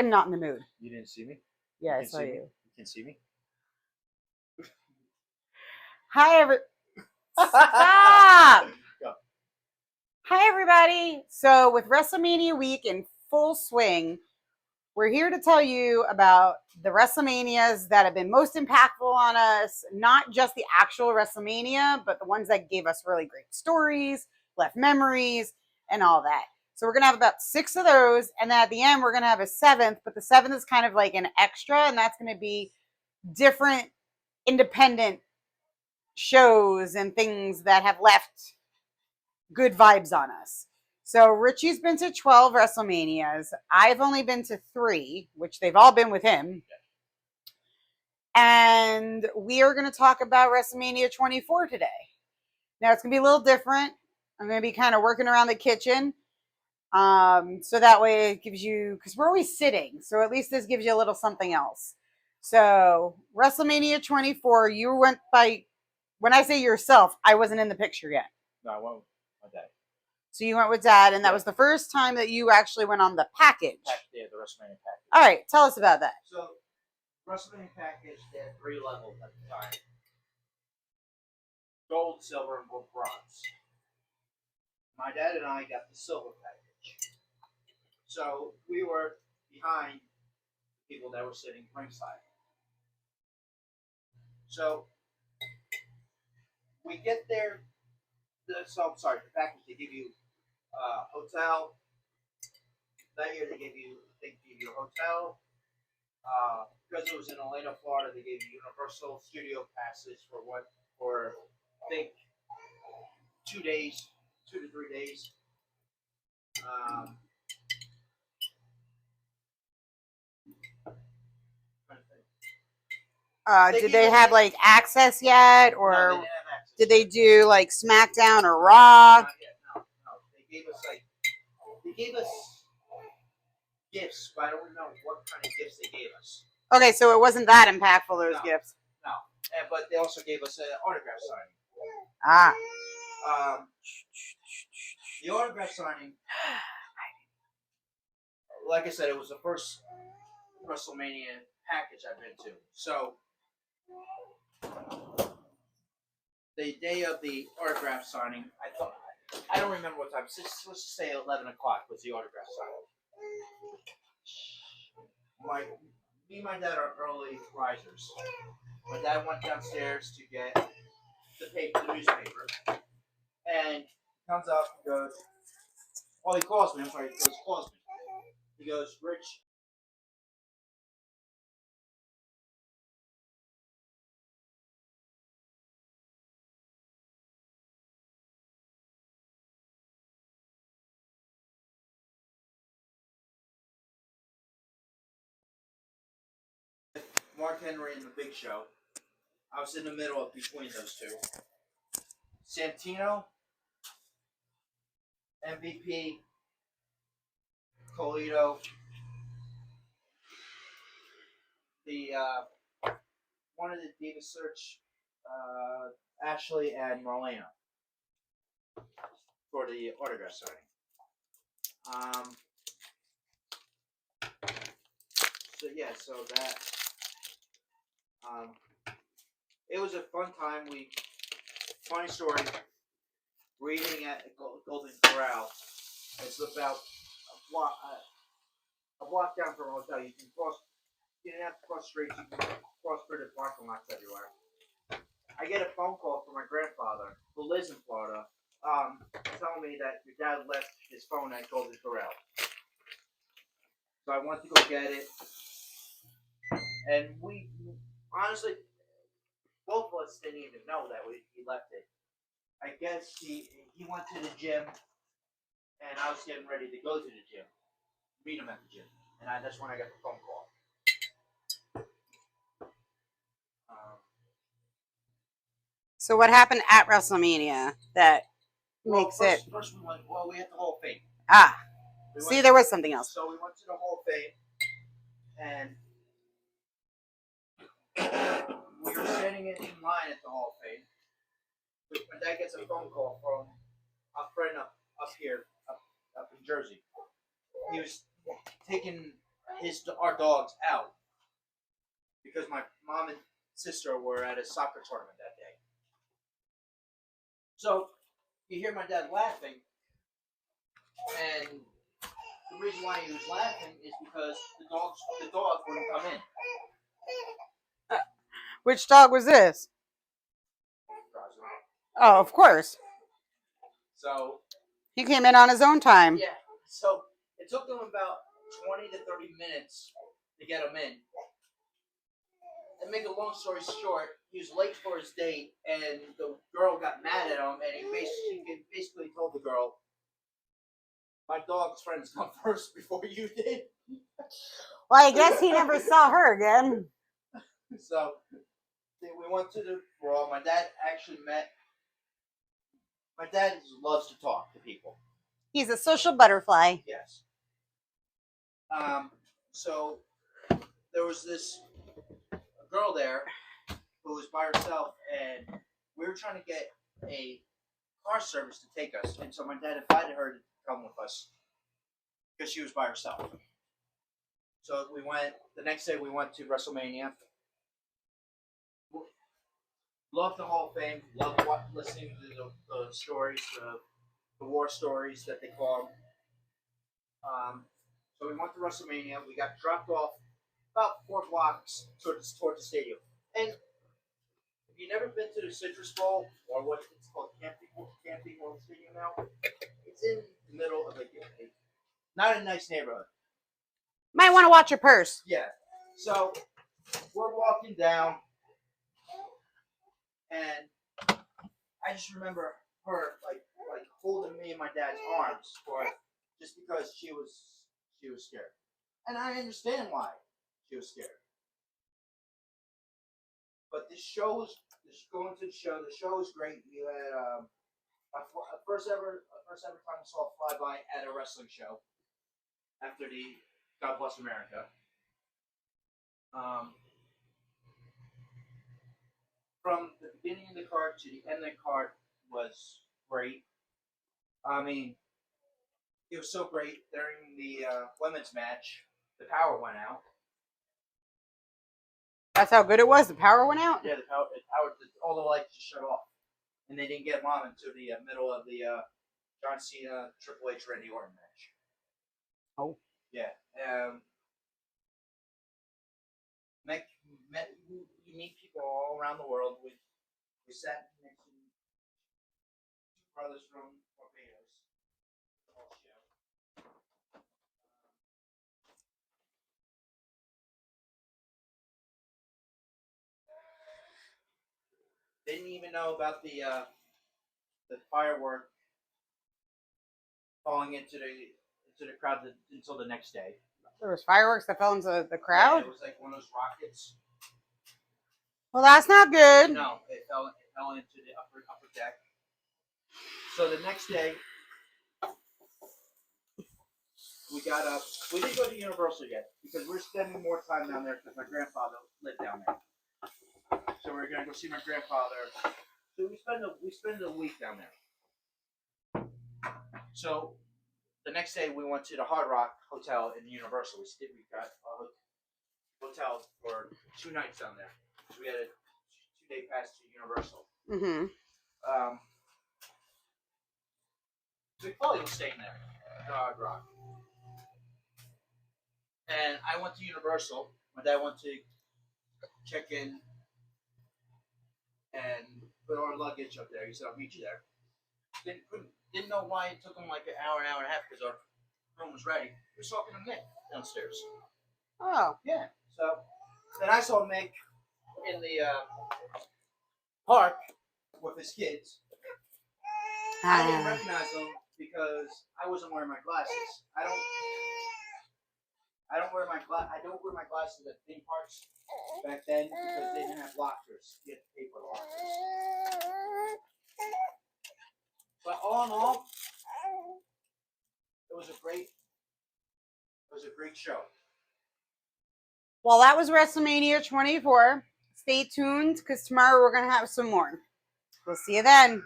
am not in the mood. You didn't see me? Yeah, I saw you. You can see me? Hi, Stop! Go. Hi, everybody. So, with WrestleMania week in full swing, we're here to tell you about the WrestleManias that have been most impactful on us, not just the actual WrestleMania, but the ones that gave us really great stories, left memories, and all that. So we're going to have about 6 of those, and then at the end, we're going to have a 7th, but the 7th is kind of like an extra, and that's going to be different independent shows and things that have left good vibes on us. So Richie's been to 12 WrestleManias. I've only been to 3, which they've all been with him. And we are going to talk about WrestleMania 24 today. Now it's going to be a little different. I'm going to be kind of working around the kitchen. So that way it gives you, because we're always sitting. So at least this gives you a little something else. So WrestleMania 24, you went by, when I say yourself, I wasn't in the picture yet. No, I went with my dad. So you went with Dad, and that was the first time that you actually went on the package. Yeah, the WrestleMania package. All right, tell us about that. So, WrestleMania package, they had 3 levels at the time. Gold, silver, and bronze. My dad and I got the silver package. So, we were behind the people that were sitting ringside. So, we get there. So, I'm sorry, the package, they give you hotel. That year they gave you a hotel. Because it was in Orlando, Florida, they gave you Universal Studio passes for I think 2 days, 2 to 3 days. Did they have like access yet, or no, they didn't have access. did they do like SmackDown or Raw? Not yet, no. They gave us gifts, but I don't know what kind of gifts they gave us. Okay, so it wasn't that impactful, those gifts. No, but they also gave us an autograph signing. Ah. The autograph signing, like I said, it was the first WrestleMania package I've been to. So, the day of the autograph signing, I don't remember what time. Let's just say 11 o'clock was the autograph signing. Me and my dad are early risers. My dad went downstairs to get the newspaper, and comes up and goes, well, he calls me. I'm sorry, he calls me. He goes, Rich. Mark Henry and the Big Show. I was in the middle of between those two. Santino, MVP, Colito, the one of the Diva Search, Ashley and Marlena for the autograph signing. So that it was a fun time. Funny story. Reading at Golden Corral. It's about a block down from a hotel. You can cross. You didn't have to cross streets. You can cross through the parking lots everywhere. I get a phone call from my grandfather, who lives in Florida, telling me that your dad left his phone at Golden Corral. So I went to go get it, and we honestly, both of us didn't even know that he left it. I guess he went to the gym, and I was getting ready to go to the gym, meet him at the gym, and that's when I got the phone call. So what happened at WrestleMania that makes it? First we went. Well, we had the Hall of Fame. Ah, see, there was something else. So we went to the Hall of Fame, and we were standing in line at the Hall of Fame. My dad gets a phone call from a friend up here, up in Jersey. He was taking our dogs out because my mom and sister were at a soccer tournament that day. So you hear my dad laughing, and the reason why he was laughing is because the dog wouldn't come in. Which dog was this? Oh, of course. So He came in on his own time. yeah, so it took them about 20 to 30 minutes to get him in. And make a long story short, he was late for his date, and the girl got mad at him, and he basically told the girl, "My dog's friends come first before you did." Well, I guess he never saw her again. So we went to the brawl. My dad actually met. My dad loves to talk to people. He's a social butterfly. Yes. So there was this girl there who was by herself, and we were trying to get a car service to take us, and so my dad invited her to come with us because she was by herself. So we went the next day. We went to WrestleMania. Loved the Hall of Fame. Loved listening to the stories, the war stories that they call them. So we went to WrestleMania. We got dropped off about 4 blocks towards the stadium. And if you've never been to the Citrus Bowl, or what it's called, Camping World Stadium now, it's in the middle of not a nice neighborhood. Might want to watch your purse. Yeah. So we're walking down, and I just remember her like holding me in my dad's arms for just because she was scared, and I understand why she was scared. But going to the show. The show was great. We had a first ever time I saw a flyby at a wrestling show after the God Bless America. From the beginning of the card to the end of the card was great. I mean, it was so great during the women's match. The power went out. That's how good it was. The power went out. Yeah, the power all the lights just shut off, and they didn't get them on until the middle of the John Cena Triple H Randy Orton match. Oh. Yeah. You meet people all around the world. We sat next to 2 brothers from Barbados. The whole show. They didn't even know about the firework falling into the crowd until the next day. There was fireworks that fell into the crowd. Yeah, it was like one of those rockets. Well, that's not good. No, it fell into the upper deck. So the next day, we got up. We didn't go to Universal yet because we're spending more time down there because my grandfather lived down there. So we're gonna go see my grandfather. So we spend a week down there. So the next day we went to the Hard Rock Hotel in Universal. We got a hotel for 2 nights down there. So we had a 2-day pass to Universal. Mm-hmm. So Chloe was staying there at the Hard Rock. And I went to Universal. My dad went to check in and put our luggage up there. He said, "I'll meet you there." Didn't know why it took him like an hour and a half because our room was ready. He was talking to Mick downstairs. Oh. Yeah. So then I saw Mick in the park with his kids. I didn't recognize him because I wasn't wearing my glasses. I don't wear my glasses at theme parks back then because they didn't have lockers. You had to pay for the lockers. But all in all, it was a great show. Well, that was WrestleMania 24. Stay tuned because tomorrow we're going to have some more. We'll see you then.